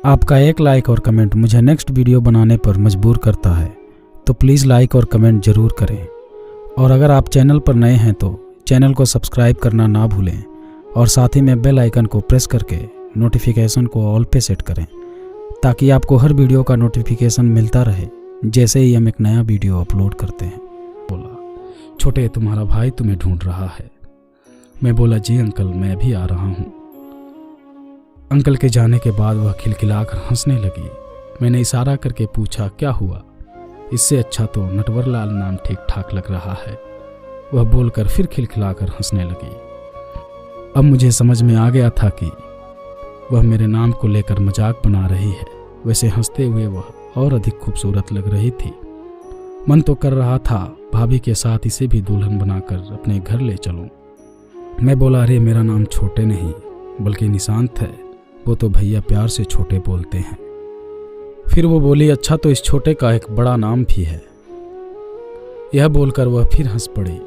आपका एक लाइक और कमेंट मुझे नेक्स्ट वीडियो बनाने पर मजबूर करता है, तो प्लीज़ लाइक और कमेंट ज़रूर करें। और अगर आप चैनल पर नए हैं तो चैनल को सब्सक्राइब करना ना भूलें और साथ ही में बेल आइकन को प्रेस करके नोटिफिकेशन को ऑल पे सेट करें, ताकि आपको हर वीडियो का नोटिफिकेशन मिलता रहे जैसे ही हम एक नया वीडियो अपलोड करते हैं। बोला, छोटे तुम्हारा भाई तुम्हें ढूंढ रहा है। मैं बोला, जी अंकल, मैं भी आ रहा हूँ। अंकल के जाने के बाद वह खिलखिलाकर हंसने लगी। मैंने इशारा करके पूछा, क्या हुआ? इससे अच्छा तो नटवरलाल नाम ठीक ठाक लग रहा है। वह बोलकर फिर खिलखिलाकर हंसने लगी। अब मुझे समझ में आ गया था कि वह मेरे नाम को लेकर मजाक बना रही है। वैसे हंसते हुए वह और अधिक खूबसूरत लग रही थी। मन तो कर रहा था भाभी के साथ इसे भी दुल्हन बनाकर अपने घर ले चलूं। मैं बोला, अरे मेरा नाम छोटे नहीं बल्कि निशांत है, वो तो भैया प्यार से छोटे बोलते हैं। फिर वो बोली, अच्छा तो इस छोटे का एक बड़ा नाम भी है। यह बोलकर वह फिर हंस पड़ी।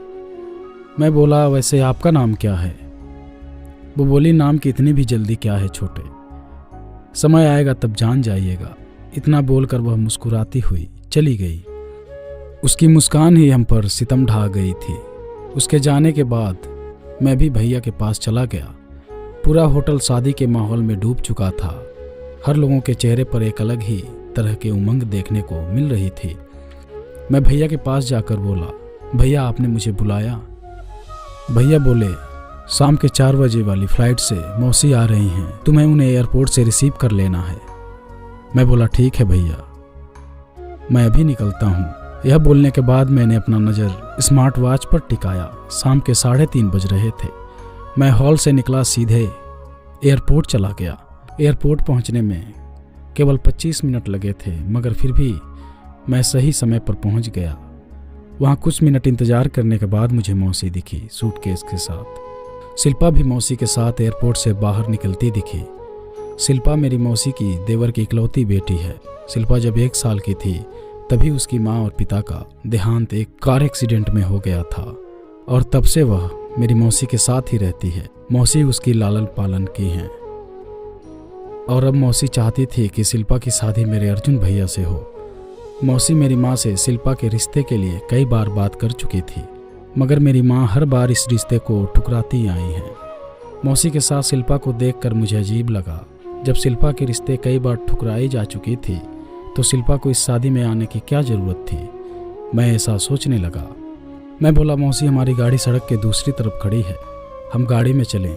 मैं बोला, वैसे आपका नाम क्या है? वो बोली, नाम की इतनी भी जल्दी क्या है छोटे, समय आएगा तब जान जाइएगा। इतना बोलकर वह मुस्कुराती हुई चली गई। उसकी मुस्कान ही हम पर सितम ढा गई थी। उसके जाने के बाद मैं भी भैया के पास चला गया। पूरा होटल शादी के माहौल में डूब चुका था। हर लोगों के चेहरे पर एक अलग ही तरह के उमंग देखने को मिल रही थी। मैं भैया के पास जाकर बोला, भैया आपने मुझे बुलाया? भैया बोले, शाम के 4 बजे वाली फ्लाइट से मौसी आ रही हैं, तुम्हें उन्हें एयरपोर्ट से रिसीव कर लेना है। मैं बोला, ठीक है भैया, मैं अभी निकलता हूँ। यह बोलने के बाद मैंने अपना नज़र स्मार्ट वॉच पर टिकाया। शाम के 3:30 बज रहे थे। मैं हॉल से निकला, सीधे एयरपोर्ट चला गया। एयरपोर्ट पहुंचने में केवल 25 मिनट लगे थे, मगर फिर भी मैं सही समय पर पहुंच गया। वहां कुछ मिनट इंतजार करने के बाद मुझे मौसी दिखी सूटकेस के साथ। शिल्पा भी मौसी के साथ एयरपोर्ट से बाहर निकलती दिखी। शिल्पा मेरी मौसी की देवर की इकलौती बेटी है। शिल्पा जब 1 साल की थी तभी उसकी माँ और पिता का देहांत एक कार एक्सीडेंट में हो गया था, और तब से वह मेरी मौसी के साथ ही रहती है। मौसी उसकी लालन पालन की हैं, और अब मौसी चाहती थी कि शिल्पा की शादी मेरे अर्जुन भैया से हो। मौसी मेरी माँ से शिल्पा के रिश्ते के लिए कई बार बात कर चुकी थी, मगर मेरी माँ हर बार इस रिश्ते को ठुकराती आई हैं। मौसी के साथ शिल्पा को देखकर मुझे अजीब लगा। जब शिल्पा के रिश्ते कई बार ठुकराई जा चुकी थी तो शिल्पा को इस शादी में आने की क्या ज़रूरत थी? मैं ऐसा सोचने लगा। मैं बोला, मौसी हमारी गाड़ी सड़क के दूसरी तरफ खड़ी है, हम गाड़ी में चलें।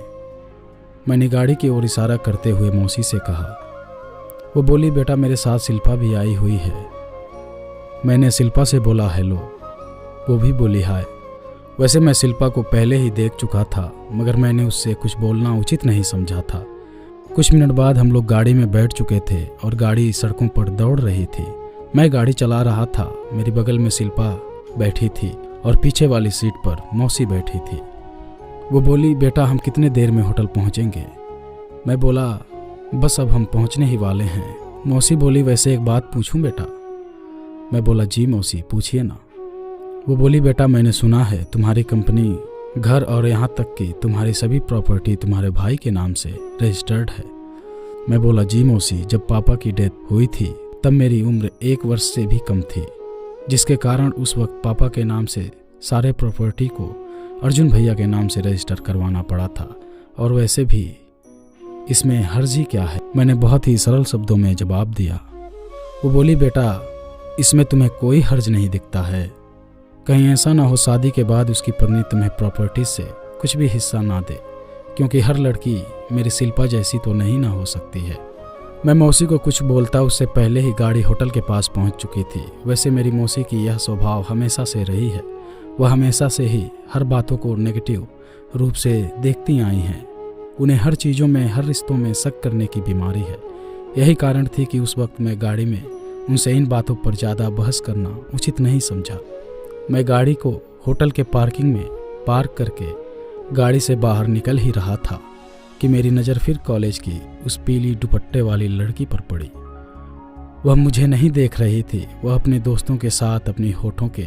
मैंने गाड़ी की ओर इशारा करते हुए मौसी से कहा। वो बोली, बेटा मेरे साथ शिल्पा भी आई हुई है। मैंने शिल्पा से बोला, हेलो। वो भी बोली, हाय। वैसे मैं शिल्पा को पहले ही देख चुका था, मगर मैंने उससे कुछ बोलना उचित नहीं समझा था। कुछ मिनट बाद हम लोग गाड़ी में बैठ चुके थे और गाड़ी सड़कों पर दौड़ रही थी। मैं गाड़ी चला रहा था, मेरी बगल में शिल्पा बैठी थी और पीछे वाली सीट पर मौसी बैठी थी। वो बोली, बेटा हम कितने देर में होटल पहुंचेंगे? मैं बोला, बस अब हम पहुंचने ही वाले हैं। मौसी बोली, वैसे एक बात पूछूं बेटा? मैं बोला, जी मौसी पूछिए ना। वो बोली, बेटा मैंने सुना है तुम्हारी कंपनी, घर और यहाँ तक कि तुम्हारी सभी प्रॉपर्टी तुम्हारे भाई के नाम से रजिस्टर्ड है। मैं बोला, जी मौसी, जब पापा की डेथ हुई थी तब मेरी उम्र 1 वर्ष से भी कम थी, जिसके कारण उस वक्त पापा के नाम से सारे प्रॉपर्टी को अर्जुन भैया के नाम से रजिस्टर करवाना पड़ा था, और वैसे भी इसमें हर्जी क्या है? मैंने बहुत ही सरल शब्दों में जवाब दिया। वो बोली, बेटा इसमें तुम्हें कोई हर्ज नहीं दिखता है। कहीं ऐसा ना हो शादी के बाद उसकी पत्नी तुम्हें प्रॉपर्टी से कुछ भी हिस्सा ना दे, क्योंकि हर लड़की मेरी शिल्पा जैसी तो नहीं ना हो सकती है। मैं मौसी को कुछ बोलता उससे पहले ही गाड़ी होटल के पास पहुंच चुकी थी। वैसे मेरी मौसी की यह स्वभाव हमेशा से रही है। वह हमेशा से ही हर बातों को नेगेटिव रूप से देखती आई हैं। उन्हें हर चीज़ों में, हर रिश्तों में शक करने की बीमारी है। यही कारण थी कि उस वक्त मैं गाड़ी में उनसे इन बातों पर ज़्यादा बहस करना उचित नहीं समझा। मैं गाड़ी को होटल के पार्किंग में पार्क करके गाड़ी से बाहर निकल ही रहा था कि मेरी नज़र फिर कॉलेज की उस पीली दुपट्टे वाली लड़की पर पड़ी। वह मुझे नहीं देख रही थी। वह अपने दोस्तों के साथ अपनी होठों के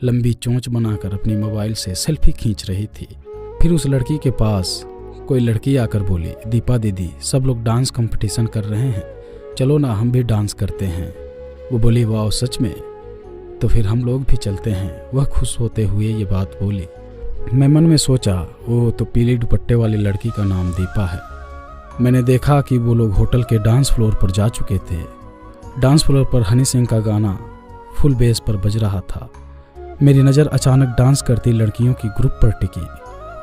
लंबी चोंच बनाकर अपनी मोबाइल से सेल्फी खींच रही थी। फिर उस लड़की के पास कोई लड़की आकर बोली, दीपा दीदी सब लोग डांस कंपटीशन कर रहे हैं, चलो ना हम भी डांस करते हैं। वो बोली वाह सच में, तो फिर हम लोग भी चलते हैं। वह खुश होते हुए ये बात बोली। मैं मन में सोचा वो तो पीली दुपट्टे वाली लड़की का नाम दीपा है। मैंने देखा कि वो लोग होटल के डांस फ्लोर पर जा चुके थे। डांस फ्लोर पर हनी सिंह का गाना फुल बेस पर बज रहा था। मेरी नज़र अचानक डांस करती लड़कियों की ग्रुप पर टिकी।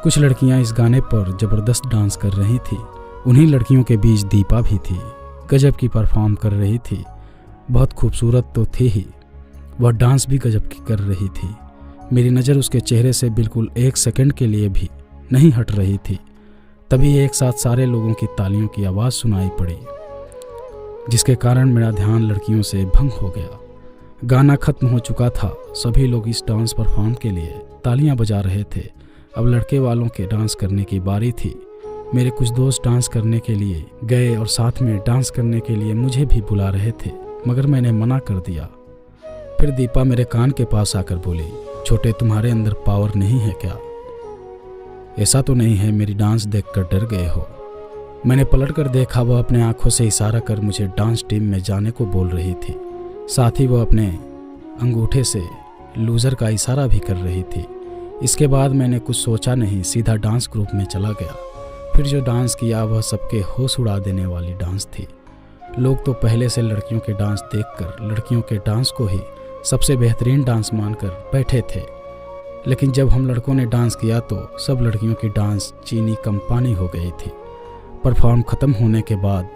कुछ लड़कियां इस गाने पर ज़बरदस्त डांस कर रही थी। उन्हीं लड़कियों के बीच दीपा भी थी। गजब की परफॉर्म कर रही थी। बहुत खूबसूरत तो थी ही, वह डांस भी गजब की कर रही थी। मेरी नज़र उसके चेहरे से बिल्कुल 1 सेकंड के लिए भी नहीं हट रही थी। तभी एक साथ सारे लोगों की तालियों की आवाज़ सुनाई पड़ी, जिसके कारण मेरा ध्यान लड़कियों से भंग हो गया। गाना खत्म हो चुका था। सभी लोग इस डांस परफॉर्म के लिए तालियां बजा रहे थे। अब लड़के वालों के डांस करने की बारी थी। मेरे कुछ दोस्त डांस करने के लिए गए और साथ में डांस करने के लिए मुझे भी बुला रहे थे, मगर मैंने मना कर दिया। फिर दीपा मेरे कान के पास आकर बोली, छोटे तुम्हारे अंदर पावर नहीं है क्या? ऐसा तो नहीं है मेरी डांस देखकर डर गए हो? मैंने पलट कर देखा, वह अपने आंखों से इशारा कर मुझे डांस टीम में जाने को बोल रही थी। साथ ही वह अपने अंगूठे से लूज़र का इशारा भी कर रही थी। इसके बाद मैंने कुछ सोचा नहीं, सीधा डांस ग्रुप में चला गया। फिर जो डांस किया वह सबके होश उड़ा देने वाली डांस थी। लोग तो पहले से लड़कियों के डांस देखकर लड़कियों के डांस को ही सबसे बेहतरीन डांस मानकर बैठे थे, लेकिन जब हम लड़कों ने डांस किया तो सब लड़कियों की डांस चीनी कम पानी हो गई थी। परफॉर्म ख़त्म होने के बाद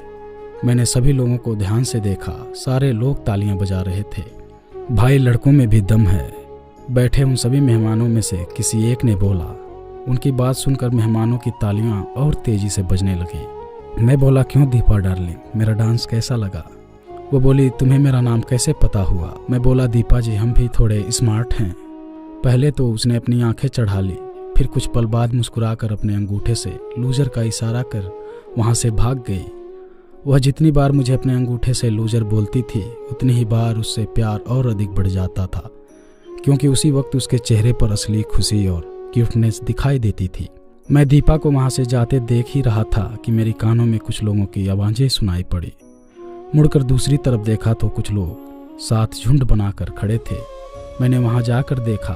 मैंने सभी लोगों को ध्यान से देखा। सारे लोग तालियां बजा रहे थे। भाई लड़कों में भी दम है। बैठे उन सभी मेहमानों में से किसी एक ने बोला। उनकी बात सुनकर मेहमानों की तालियां और तेज़ी से बजने लगी। मैं बोला, क्यों दीपा डार्लिंग, मेरा डांस कैसा लगा? वो बोली, तुम्हें मेरा नाम कैसे पता हुआ? मैं बोला, दीपा जी हम भी थोड़े स्मार्ट हैं। पहले तो उसने अपनी आंखें चढ़ा ली, फिर कुछ पल बाद मुस्कुराकर अपने अंगूठे से लूज़र का इशारा कर वहाँ से भाग गई। वह जितनी बार मुझे अपने अंगूठे से लूज़र बोलती थी उतनी ही बार उससे प्यार और अधिक बढ़ जाता था, क्योंकि उसी वक्त उसके चेहरे पर असली खुशी और क्यूटनेस दिखाई देती थी। मैं दीपा को वहाँ से जाते देख ही रहा था कि मेरी कानों में कुछ लोगों की आवाज़ें सुनाई पड़ी। मुड़कर दूसरी तरफ देखा तो कुछ लोग साथ झुंड बनाकर खड़े थे। मैंने वहाँ जाकर देखा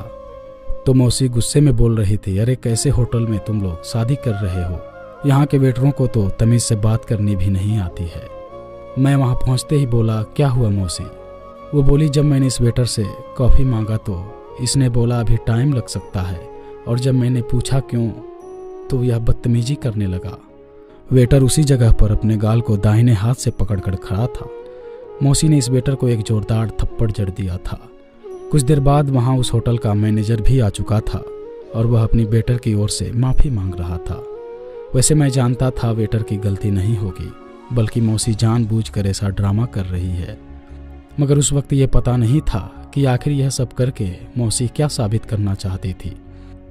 तो मौसी गुस्से में बोल रही थी, अरे कैसे होटल में तुम लोग शादी कर रहे हो? यहाँ के वेटरों को तो तमीज़ से बात करनी भी नहीं आती है। मैं वहाँ पहुँचते ही बोला, क्या हुआ मौसी? वो बोली, जब मैंने इस वेटर से कॉफ़ी मांगा तो इसने बोला अभी टाइम लग सकता है, और जब मैंने पूछा क्यों तो यह बदतमीजी करने लगा। वेटर उसी जगह पर अपने गाल को दाहिने हाथ से पकड़कर खड़ा था। मौसी ने इस वेटर को एक जोरदार थप्पड़ जड़ दिया था। कुछ देर बाद वहाँ उस होटल का मैनेजर भी आ चुका था और वह अपनी वेटर की ओर से माफ़ी मांग रहा था। वैसे मैं जानता था वेटर की गलती नहीं होगी, बल्कि मौसी जानबूझकर ऐसा ड्रामा कर रही है, मगर उस वक्त ये पता नहीं था कि आखिर यह सब करके मौसी क्या साबित करना चाहती थी।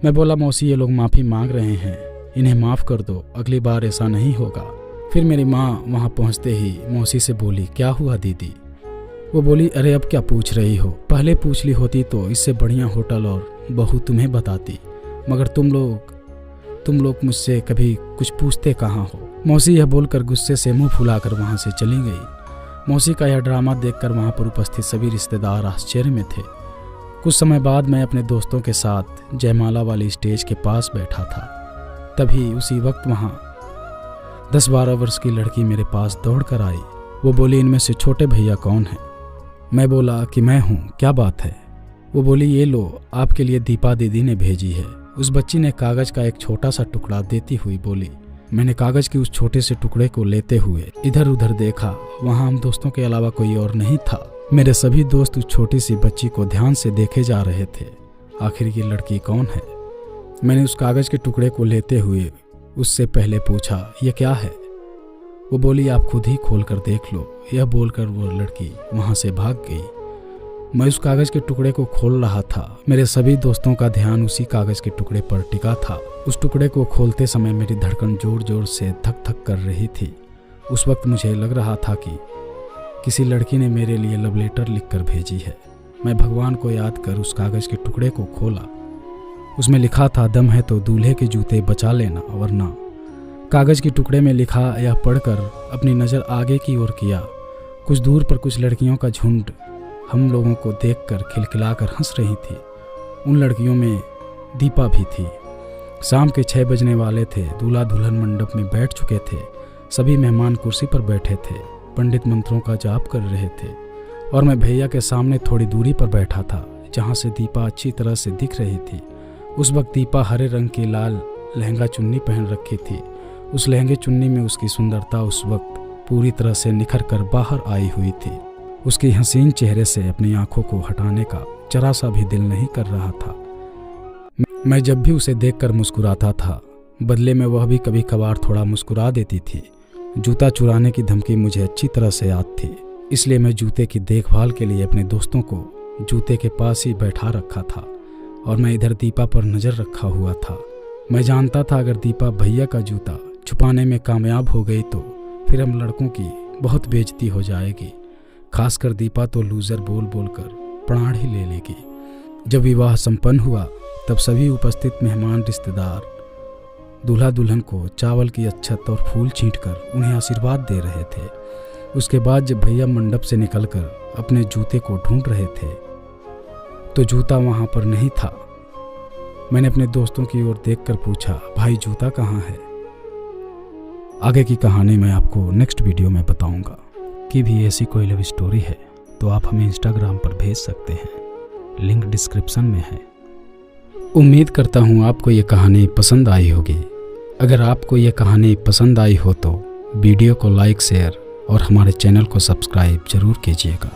मैं बोला, मौसी ये लोग माफ़ी मांग रहे हैं, इन्हें माफ़ कर दो, अगली बार ऐसा नहीं होगा। फिर मेरी माँ वहाँ पहुँचते ही मौसी से बोली, क्या हुआ दीदी? वो बोली, अरे अब क्या पूछ रही हो, पहले पूछ ली होती तो इससे बढ़िया होटल और बहू तुम्हें बताती, मगर तुम लोग मुझसे कभी कुछ पूछते कहाँ हो? मौसी यह बोलकर गुस्से से मुंह फुलाकर वहाँ से चली गई। मौसी का यह ड्रामा देखकर वहाँ पर उपस्थित सभी रिश्तेदार आश्चर्य में थे। कुछ समय बाद मैं अपने दोस्तों के साथ जयमाला वाली स्टेज के पास बैठा था। तभी उसी वक्त वहाँ 10-12 वर्ष की लड़की मेरे पास दौड़ कर आई। वो बोली, इनमें से छोटे भैया कौन है? मैं बोला कि मैं हूँ, क्या बात है? वो बोली, ये लो, आपके लिए दीपा दीदी ने भेजी है। उस बच्ची ने कागज का एक छोटा सा टुकड़ा देती हुई बोली। मैंने कागज के उस छोटे से टुकड़े को लेते हुए इधर उधर देखा। वहाँ हम दोस्तों के अलावा कोई और नहीं था। मेरे सभी दोस्त उस छोटी सी बच्ची को ध्यान से देखे जा रहे थे। आखिर ये लड़की कौन है? मैंने उस कागज के टुकड़े को लेते हुए उससे पहले पूछा, ये क्या है? वो बोली, आप खुद ही खोल कर देख लो। यह बोलकर वो लड़की वहाँ से भाग गई। मैं उस कागज के टुकड़े को खोल रहा था। मेरे सभी दोस्तों का ध्यान उसी कागज के टुकड़े पर टिका था। उस टुकड़े को खोलते समय मेरी धड़कन जोर जोर से धक धक कर रही थी। उस वक्त मुझे लग रहा था कि किसी लड़की ने मेरे लिए लव लेटर लिखकर भेजी है। मैं भगवान को याद कर उस कागज के टुकड़े को खोला। उसमें लिखा था, दम है तो दूल्हे के जूते बचा लेना, वरना। कागज के टुकड़े में लिखा यह पढ़कर अपनी नज़र आगे की ओर किया कुछ दूर पर कुछ लड़कियों का झुंड हम लोगों को देखकर खिलखिलाकर हंस रही थी। उन लड़कियों में दीपा भी थी। शाम के 6 बजने वाले थे। दूल्हा दुल्हन मंडप में बैठ चुके थे। सभी मेहमान कुर्सी पर बैठे थे। पंडित मंत्रों का जाप कर रहे थे और मैं भैया के सामने थोड़ी दूरी पर बैठा था, जहाँ से दीपा अच्छी तरह से दिख रही थी। उस वक्त दीपा हरे रंग की लाल लहंगा चुन्नी पहन रखी थी। उस लहंगे चुन्नी में उसकी सुंदरता उस वक्त पूरी तरह से निखर कर बाहर आई हुई थी। उसके हसीन चेहरे से अपनी आंखों को हटाने का जरा सा भी दिल नहीं कर रहा था। मैं जब भी उसे देखकर मुस्कुराता था, बदले में वह भी कभी कभार थोड़ा मुस्कुरा देती थी। जूता चुराने की धमकी मुझे अच्छी तरह से याद थी, इसलिए मैं जूते की देखभाल के लिए अपने दोस्तों को जूते के पास ही बैठा रखा था और मैं इधर दीपा पर नज़र रखा हुआ था। मैं जानता था अगर दीपा भैया का जूता छुपाने में कामयाब हो गई तो फिर हम लड़कों की बहुत बेइज्जती हो जाएगी। खासकर दीपा तो लूज़र बोल बोल कर प्राण ही ले लेगी। जब विवाह संपन्न हुआ तब सभी उपस्थित मेहमान रिश्तेदार दूल्हा दुल्हन को चावल की अच्छत और फूल छींटकर उन्हें आशीर्वाद दे रहे थे। उसके बाद जब भैया मंडप से निकलकर अपने जूते को ढूंढ रहे थे तो जूता वहाँ पर नहीं था। मैंने अपने दोस्तों की ओर देखकर पूछा, भाई जूता कहाँ है? आगे की कहानी मैं आपको नेक्स्ट वीडियो में बताऊंगा। कि भी ऐसी कोई लव स्टोरी है तो आप हमें इंस्टाग्राम पर भेज सकते हैं, लिंक डिस्क्रिप्शन में है। उम्मीद करता हूँ आपको ये कहानी पसंद आई होगी। अगर आपको ये कहानी पसंद आई हो तो वीडियो को लाइक, शेयर और हमारे चैनल को सब्सक्राइब जरूर कीजिएगा।